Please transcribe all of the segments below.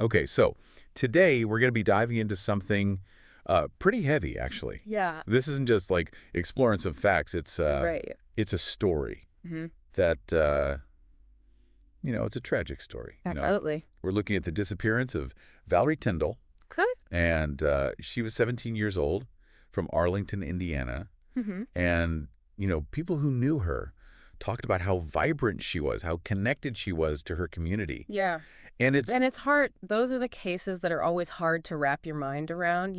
Okay, so today we're going to be diving into something pretty heavy, actually. Yeah. This isn't just like exploring some facts. Right. It's a story Mm-hmm. that, it's a tragic story. Absolutely. We're looking at the disappearance of Valerie Tindall, Good. and she was 17 years old from Arlington, Indiana. Mm-hmm. And, people who knew her talked about how vibrant she was, how connected she was to her community. Yeah. And And it's hard. Those are the cases that are always hard to wrap your mind around,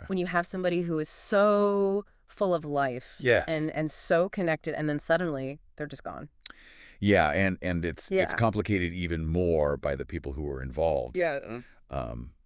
when you have somebody who is so full of life yes. and so connected, and then suddenly they're just gone. Yeah, and it's Yeah. complicated even more by the people who were involved. Yeah.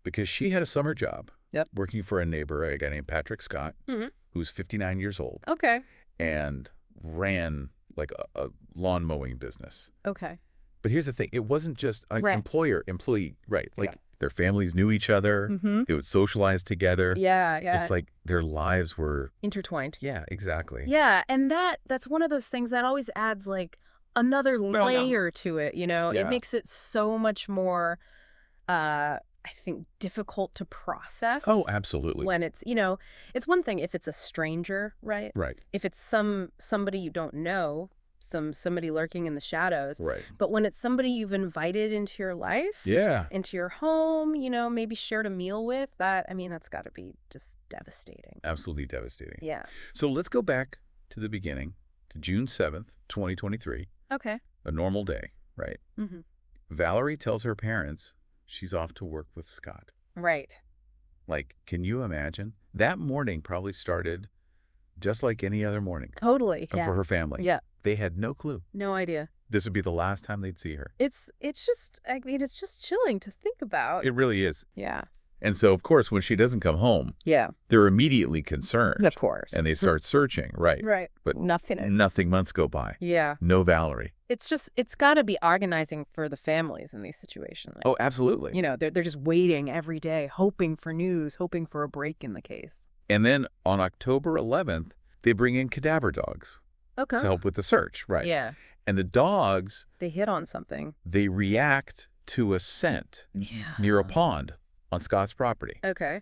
Because she had a summer job. Yep. Working for a neighbor, a guy named Patrick Scott, Mm-hmm. who's 59 years old, Okay. and ran like a lawn mowing business. Okay. But here's the thing. It wasn't just an Right. employee, right? Like Yeah. their families knew each other. Mm-hmm. They would socialize together. Yeah. Yeah. It's like their lives were, Intertwined. yeah, exactly. Yeah, and that's one of those things that always adds like another Well, yeah. layer to it, Yeah. It makes it so much more I think difficult to process. Oh, absolutely. When it's, it's one thing if it's a stranger, right? Right, If it's somebody you don't know, somebody lurking in the shadows. right. But when it's somebody you've invited into your life, Yeah. into your home, maybe shared a meal with, that's got to be just devastating. Absolutely devastating. Yeah. So let's go back to the beginning, to June 7th, 2023, Okay. a normal day, right? Mm-hmm. Valerie tells her parents she's off to work with Scott. Right. Like, can you imagine? That morning probably started just like any other morning Totally. Yeah. for her family. Yeah. They had no clue. No idea. This would be the last time they'd see her. It's just chilling to think about. It really is. Yeah. And so, of course, when she doesn't come home, Yeah. they're immediately concerned. Of course. And they start searching, right? Right. But nothing. months go by. Yeah. No Valerie. It's got to be organizing for the families in these situations. Oh, absolutely. They're just waiting every day, hoping for news, hoping for a break in the case. And then on October 11th, they bring in cadaver dogs Okay. to help with the search, right? Yeah. And the dogs, They hit on something. they react to a scent Yeah. near a pond on Scott's property. Okay.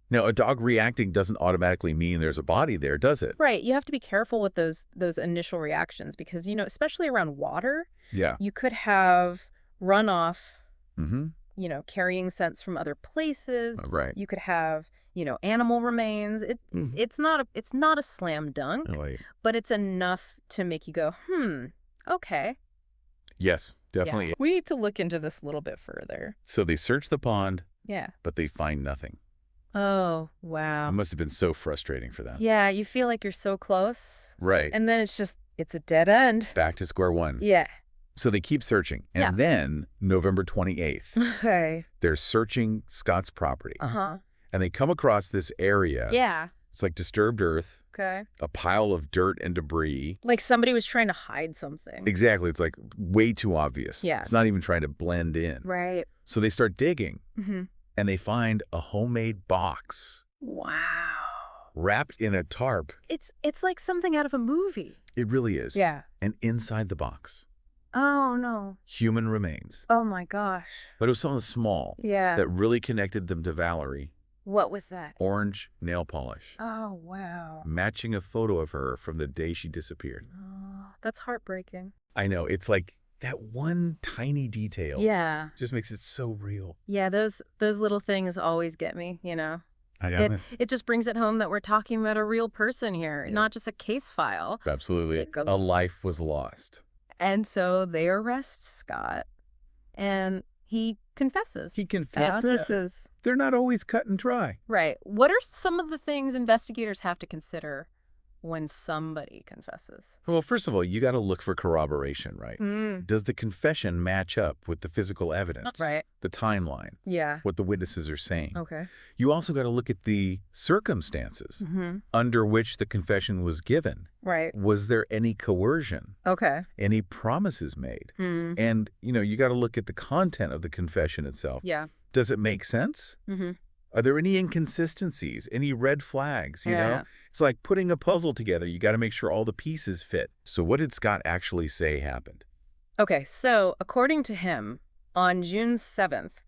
Now, a dog reacting doesn't automatically mean there's a body there, does it? Right. You have to be careful with those initial reactions because, especially around water, Yeah. you could have runoff, Mm-hmm. carrying scents from other places. Right. You could have, animal remains. It's not a slam dunk, Right. but it's enough to make you go, okay. Yes, definitely. Yeah. We need to look into this a little bit further. So they search the pond, Yeah. but they find nothing. Oh, It wow. must have been so frustrating for them. Yeah, you feel like you're so close. Right. And then it's a dead end. Back to square one. Yeah. So they keep searching. And Yeah. then November 28th, Okay. they're searching Scott's property. Uh-huh. And they come across this area. Yeah. It's like disturbed earth, Okay. a pile of dirt and debris. Like somebody was trying to hide something. Exactly. It's like way too obvious. Yeah. It's not even trying to blend in. Right. So they start digging, Mm-hmm. and they find a homemade box Wow. wrapped in a tarp. It's like something out of a movie. It really is. Yeah. And inside the box, Oh, no. human remains. Oh, my gosh. But it was something small Yeah. that really connected them to Valerie. What was that? Orange nail polish, Oh, wow. matching a photo of her from the day she disappeared. Oh, that's heartbreaking. I know. It's like that one tiny detail. Yeah. Just makes it so real. Yeah, those little things always get me, I know. It just brings it home that we're talking about a real person here, Yeah. not just a case file. Absolutely. It goes- A life was lost. And so they arrest Scott, and he confesses. He confessed. They're not always cut and dry. Right. What are some of the things investigators have to consider when somebody confesses? Well, first of all, you got to look for corroboration, right? Does the confession match up with the physical evidence? Right. The timeline, Yeah. what the witnesses are saying. Okay. You also got to look at the circumstances Mm-hmm. under which the confession was given. Right. Was there any coercion? Okay. Any promises made? Hmm. And, you got to look at the content of the confession itself. Yeah. Does it make sense? Mm-hmm. Are there any inconsistencies, any red flags, you Yeah. know? It's like putting a puzzle together. You got to make sure all the pieces fit. So what did Scott actually say happened? Okay, so according to him, on June 7th,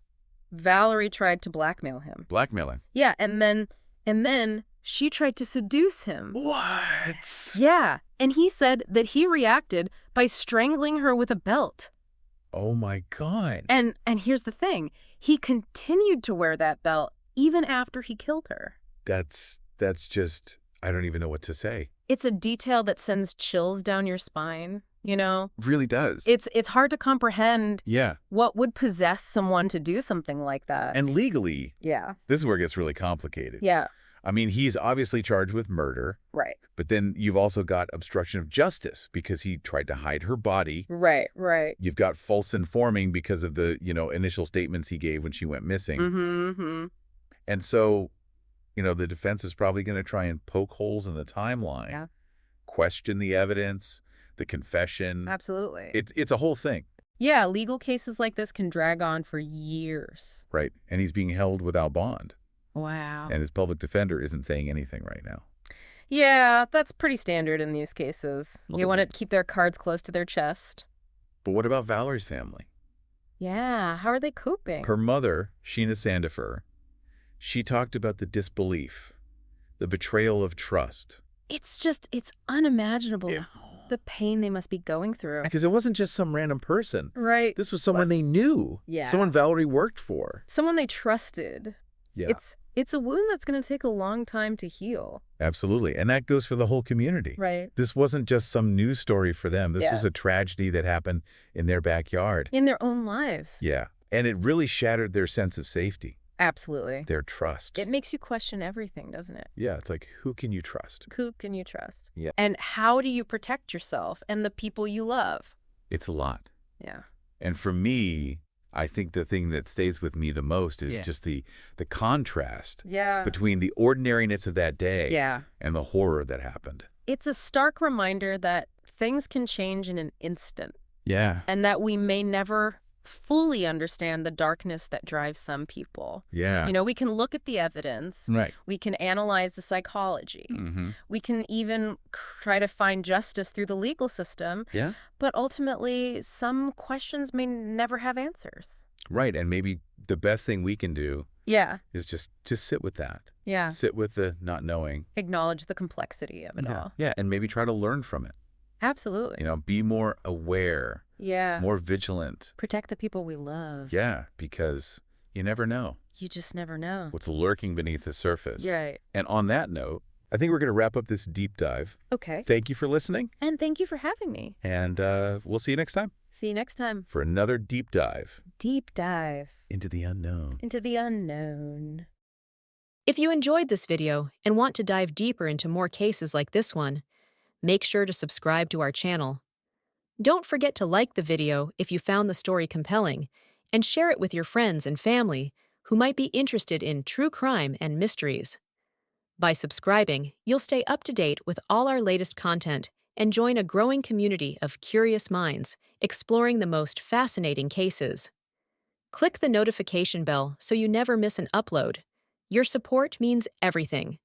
Valerie tried to blackmail him. Blackmailing. Yeah, and then she tried to seduce him. What? Yeah, and he said that he reacted by strangling her with a belt. Oh my God. And here's the thing. He continued to wear that belt even after he killed her. That's just, I don't even know what to say. It's a detail that sends chills down your spine, you know? Really does. It's hard to comprehend Yeah. what would possess someone to do something like that. And legally, Yeah. this is where it gets really complicated. Yeah. I mean, he's obviously charged with murder, Right. but then you've also got obstruction of justice because he tried to hide her body. Right. You've got false informing because of the, initial statements he gave when she went missing. Mm-hmm. And so, the defense is probably going to try and poke holes in the timeline, Yeah. question the evidence, the confession. Absolutely. It's a whole thing. Yeah, legal cases like this can drag on for years. Right. And he's being held without bond. Wow. And his public defender isn't saying anything right now. Yeah, that's pretty standard in these cases. Well, You want to keep their cards close to their chest. But what about Valerie's family? Yeah, how are they coping? Her mother, Sheena Sandifer, she talked about the disbelief, the betrayal of trust. It's unimaginable. Yeah. The pain they must be going through. Because it wasn't just some random person. Right. This was someone they knew. Yeah. Someone Valerie worked for. Someone they trusted. Yeah. It's a wound that's going to take a long time to heal. Absolutely. And that goes for the whole community. Right. This wasn't just some news story for them. This Yeah. was a tragedy that happened in their backyard. In their own lives. Yeah. And it really shattered their sense of safety, Absolutely. their trust. It makes you question everything, doesn't it? Yeah. It's like, who can you trust? Who can you trust? Yeah. And how do you protect yourself and the people you love? It's a lot. Yeah. And for me, I think the thing that stays with me the most is Yeah. just the contrast Yeah. between the ordinariness of that day Yeah. and the horror that happened. It's a stark reminder that things can change in an instant Yeah. and that we may never fully understand the darkness that drives some people. Yeah. We can look at the evidence. Right. We can analyze the psychology. Mm-hmm. We can even try to find justice through the legal system. Yeah. But ultimately, some questions may never have answers. Right. And maybe the best thing we can do Yeah. is just sit with that. Yeah. Sit with the not knowing. Acknowledge the complexity of it all. Yeah. And maybe try to learn from it. Absolutely. Be more aware, Yeah. more vigilant. Protect the people we love. Yeah. Because you never know You just never know. what's lurking beneath the surface. You're right. And on that note, I think we're going to wrap up this deep dive. Okay. Thank you for listening. And thank you for having me. And we'll see you next time See you next time. for another deep dive Deep dive into the unknown. into the unknown. If you enjoyed this video and want to dive deeper into more cases like this one, make sure to subscribe to our channel. Don't forget to like the video if you found the story compelling, and share it with your friends and family who might be interested in true crime and mysteries. By subscribing, you'll stay up to date with all our latest content and join a growing community of curious minds exploring the most fascinating cases. Click the notification bell so you never miss an upload. Your support means everything.